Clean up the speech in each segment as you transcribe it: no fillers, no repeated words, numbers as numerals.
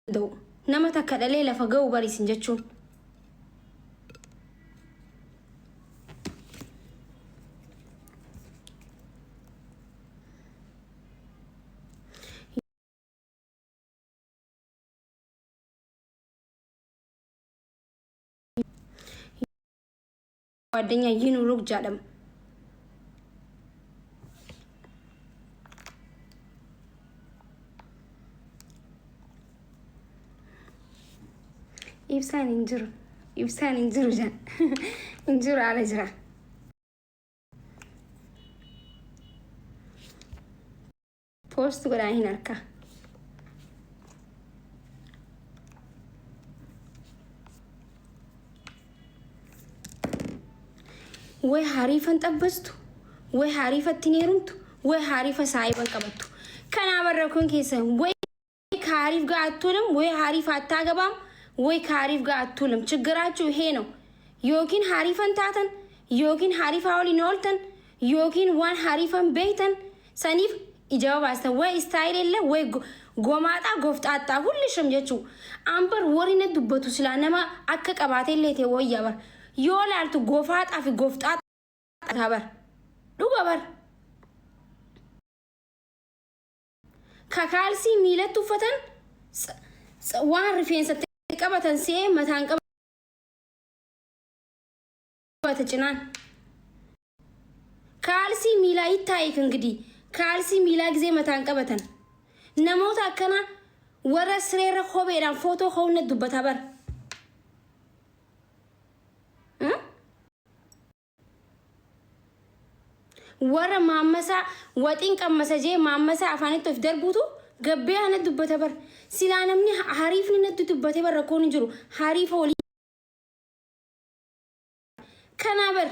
دو نما تكدلي لفقو بريسن جتشون ጓደኛ ይኑሩክ ጃለም إبسان إنجر جان إنجر على جرا بوست قرأي نركا وي حريفا تبستو وي حريفا تنيرمتو وي حريفا سايبا قبطو كان عبركون كيسا وي حريف قاعدتولم وي حريفا تاقبام ወይ ካሪፍ ጋር አትሉም ችግራችሁ ይሄ ነው ዮኪን ሐሪፈን ታተን ዮኪን ሐሪፋውሊ ኖልተን ዮኪን ዋን ሐሪፈን ቤተን ሰኒፍ ይጀባስተ ወይ ስታይል የለ ወይ ጎማጣ ጎፍጣጣ ሁልሽም ጀቹ አምበር ወሪነት ዱበቱ ስላነማ አከቀባቴ ለቴ ወይ ያበር ዮላልቱ ጎፋጣ ፊ ጎፍጣጣ ታበር ዱጋበር ካካልሲ ሚለቱ ፈተን ዋን ሪፌንስ ቀበተን ሲይ መታን ቀበተጭናን ካልሲ ሚላ ይታይክ እንግዲህ ካልሲ ሚላ ጊዜ መታን ቀበተን ነሞት አከና ወረስሬረ ሆቤዳን ፎቶ ሆነ ዱበታ በር ወረ ማመሳ ወጢን ቀመሰጄ ማመሳ አፋኔት ተደርቡቱ ገበያ ነዱበታ በር ሲላነምኒ ሐሪፍ ነዱበታ በር ኮን እንጅሩ ሐሪፍ ወሊ ከናበር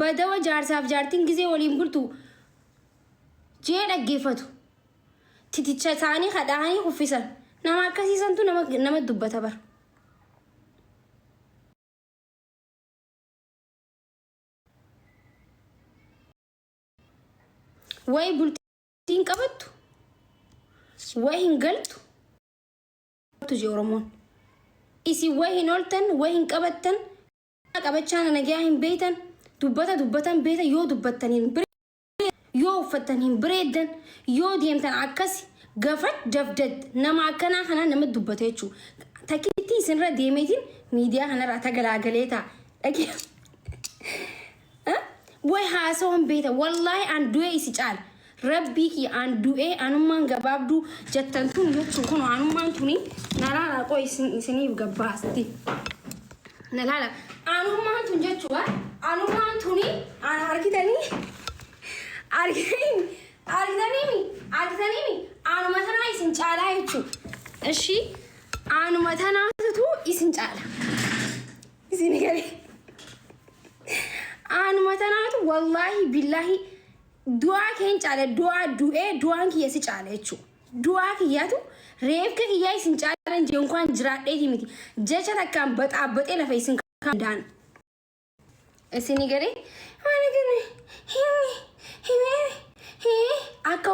በደወ ጃርሳፍ ጃርቲን ጊዜ ወሊም ጉልቱ ጄደገፈቱ ትትቻ ሳኒ ኸዳኒ ሁፊሰን ነማከሲሰንቱ ነመዱበታ በር ወይ ቡልቲን ቀበቱ ወይ እንገልቱ ጆሮሞን ኢሲ ወይ ኖልተን ወይ እንቀበተን ቀበቻና ነጊያህን ቤተን ዱበተን ቤተ ዮ ዱበተን ዮ ፈተን ብሬደን ዮ ዲምተን አከስ ገፈት ደፍደድ ነማከና ኸና ነምዱበቴቹ ተኪቲ ስንረ ዲሜቲን ሚዲያ ኸነራ ተገላገሌታ አቂ ወይ ሃሶን ቤተ ወላሂ አንዱኤ ይስጫል ረቢኪ አንዱኤ አኑማን ገባብዱ ጀተንቱን ይቹ ሆኖ አኑማን ቱኒ ናላላ ቆይ ስኒ ገባስቲ ናላላ አኑማን ቱን ጀቹዋ አኑማን ቱኒ አርኪተኒ አኑ መተና ይስንጫላ ይቹ እሺ አኑ መተና ትቱ ይስንጫላ እዚህ ነገር አኑ መተናቱ ወላሂ ቢላሂ ዱዓ ከንጫለ ዱዓን ከየስ ጫለቹ ዱዓ ከያቱ ሬፍ ከያይ ስንጫለ እንጂ እንኳን ጅራዴት ይምቲ ጀቸ ተካም በጣበጤ ለፈይስን ካንዳን እስኒ ገሬ ማነገረ አካ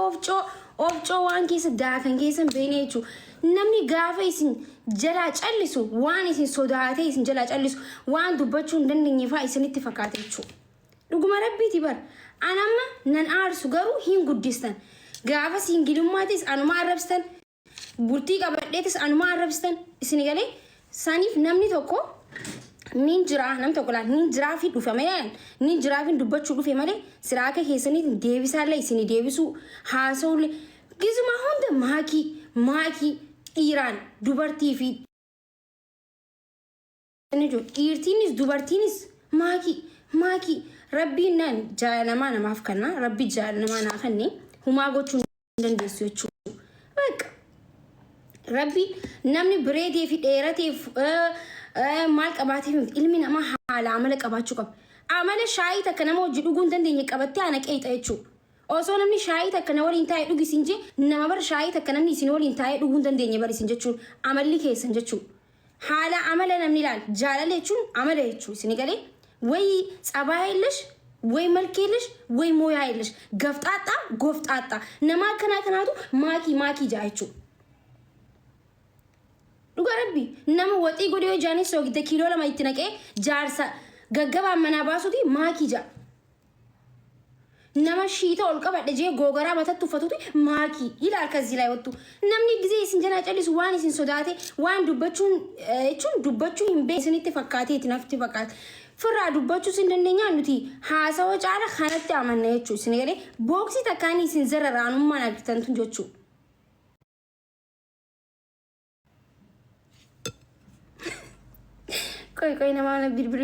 ኦፍጮ ዋን ኬስ ዳከን ኬስን በኔቹ namni gaafa isin jala callisu waan isin sodaate isin jala callisu waan dubbachuu dandeenye fa isinitti fakkaate jechuudha. Dhuguma rabbiiti bar anamma nan aarsu garuu hin guddistan gaafa singilummatis anuma arrabstan bultii qabadheetis anuma arrabstan isin galee saniif namni tokko ninjira nam tokko la ninjira fi dhufe malee ninjira fi dubbachuu dhufe malee siraaka keessaniif deebisalle isin deebisu haasawle gizuma hunda maaki Iran dubartii fi dhiirtiinis dubartiinis maaki rabbiin nan jaalama namaaf kanna rabbi jaalama naa kanne humaa gochuu dandeessu jechuudha. Bakka rabbi namni bireedee fi dheerateef maal qabaateef ilmi namaa haala amala qabaachuu qaba. Amala shaayii takka nama hojii dhuguu hin dandeenye qabattee ana qeexa jechuudha. Osoo namni shaayii takka na waliin taa'ee dhugisin je nama bar shaayii takka namni isin waliin taa'ee dhuguu hin dandeenye barisin jechuun amalli keessan jechuudha. Haala amala namni ilaal jaalala jechuun amala jechuudha isin galee wayi tsabaa yeelesh ወይ መልኬልሽ ወይ ሞያ አይልሽ ገፍጣጣ ጎፍጣጣ ነማ ከናቱ ማኪ ጃይቹ ዱጋረቢ ነማ ወጢ ጎዲዮ ጃኒ ሶጊተ ኪሎ ለማ ይትነቀ ጃርሳ ገገባ መናባሱቲ ማኪ ጃ ነማ ሺታ ኦልቀባ ደጄ ጎገራ መተቱ ፈቱቲ ማኪ ይላል ከዚህ ላይ ወጡ ነምኒ ጊዜ ሲንጀና ጨሊስ ዋን ሲን ሶዳቴ ዋን ዱበቹ ኢምቤ ስኒት ፈካቴ ትነፍቲ ፈካት ፍራ ዱበቹ ሲንደኛ ኑቲ ሃሳው ጫራ ኸነት አመነቹ ሲነገሬ ቦክሲ ተካኒ ሲንዘረራኑ ማናግተንቱ ጆቹ ቆይ ነማ ቢርቢር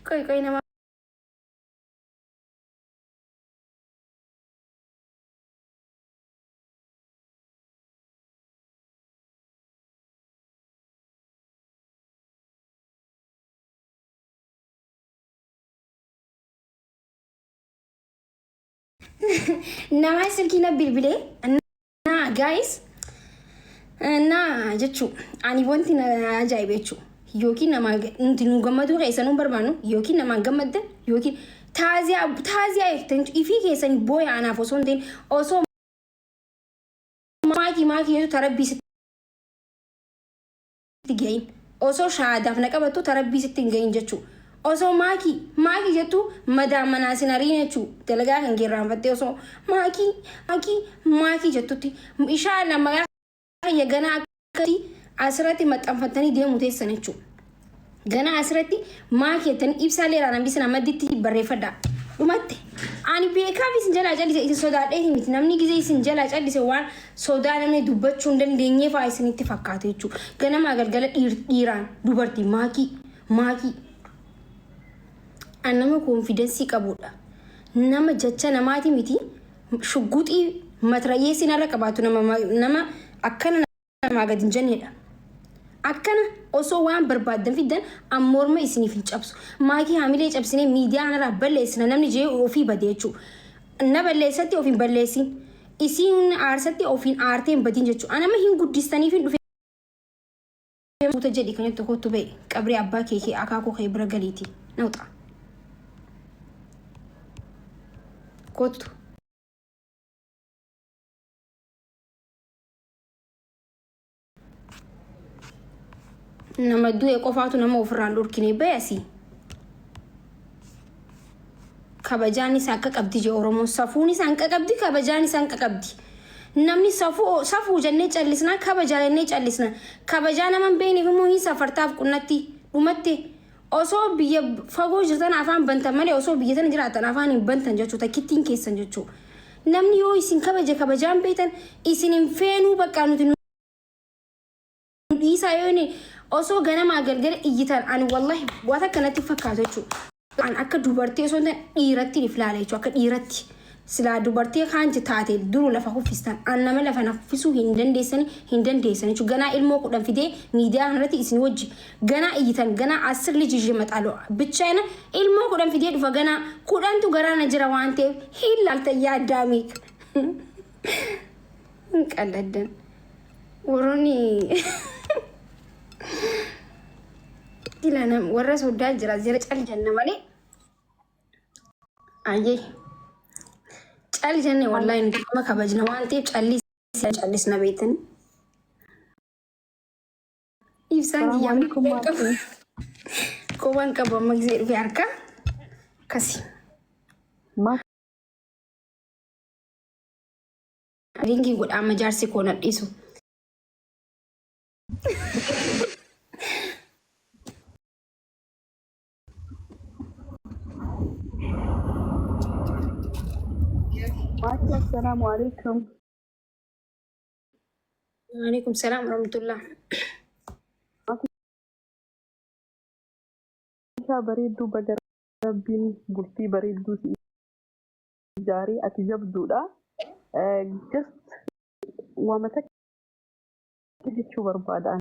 ቆይ ነማ nama silkina bilbile na guys na jechu ani wanti na ajaibechu yoki nama ntinu gamadu keesanu barbanu yoki nama gamadde yoki tazia ektenchu ifi keesani boy ana fosonten oso maki yetu tarabbi sitti oso shaadaf naqabatu tarabbi sitti gain jechu oso maki jetu madamana sinarinechu dalaga hangiran fatte oso maki jetuti inshallah maga ya gana akati asrati matanfatani demu tesanechu gana asrati maki tan ibsale rana bisna maditi barefada umatte ani beka bis jala jali se soda de himit namni gize sin jala jali se wan soda namne dubbachu ndenye fa isiniti fakkatechu gana magalgala diran dubarti maki anama confidence qabudha nama jecha namati miti shuguti matrayesi na raqabatu nama akkana nama gadin janneda akkana oso wan barbaadan fidan amorma isini fin cabsu maki hamile cabsine media na rabbalesna namni je ofi badechu na ballesati ofin ballesin isin arsati ofin arten badin jechu anama hin guddistani fin dufe mutajadi kan to khotube qabri abba keke akako khaybra galiti nawta kotu nama du'e qofaatu nama ofirraan dhorkine bayasi kabajaan isaa akka qabdi je oromoo safuun isaa akka qabdi kabajaan isaa akka qabdi namni safuu jennee callisna kabajaa jennee callisna kabajaa naman beeniif immoo hin safartaaf qunnatti dhumatte osoo biyya fagoo jirtan afaan bantan malee osoo biyya tan jiraatan afaan hin bantan jechuudha kittiin keessan jechuudha namni yoo isin kabajaan beetan isin hin feenuu bakka nuti dhiisaa yooni osoo ganama galgala iyyitan ani wallahi waan akkanatti fakkaatu jechuudha an akka dubartii osoo dhiiratti iflaala jechuudha akka dhiiratti sila dubartii kaanti taate duru lafa kuffistan an nama lafa naffisuu hin dandeessani jechuudha ganaa ilmoo kudhan fidee miidiyaa kanarratti isin wajji ganaa iyyitan ganaa asir lijijji maxaaloo bichaana ilmoo kudhan fidee dhufa ganaa kudhantu garaana jira waan ta'eef hin laalta yaaddaamiik hin qalladdan warroonni dilanam warra sodaa jira zira cal janna malee ayyee cal janne wallahi nuti nama kabajna waan ta'eef callisna beetan ibsaan kiyyaamni koban qaba magzee dhufe harka kasi ringi godhaa majaarsi koo nadhiisu السلام عليكم. وعليكم السلام ورحمة الله. بريدو بقر ربين بلتي بريدو جاري أتجبدو لا just ومتك تجي تشوفر بعد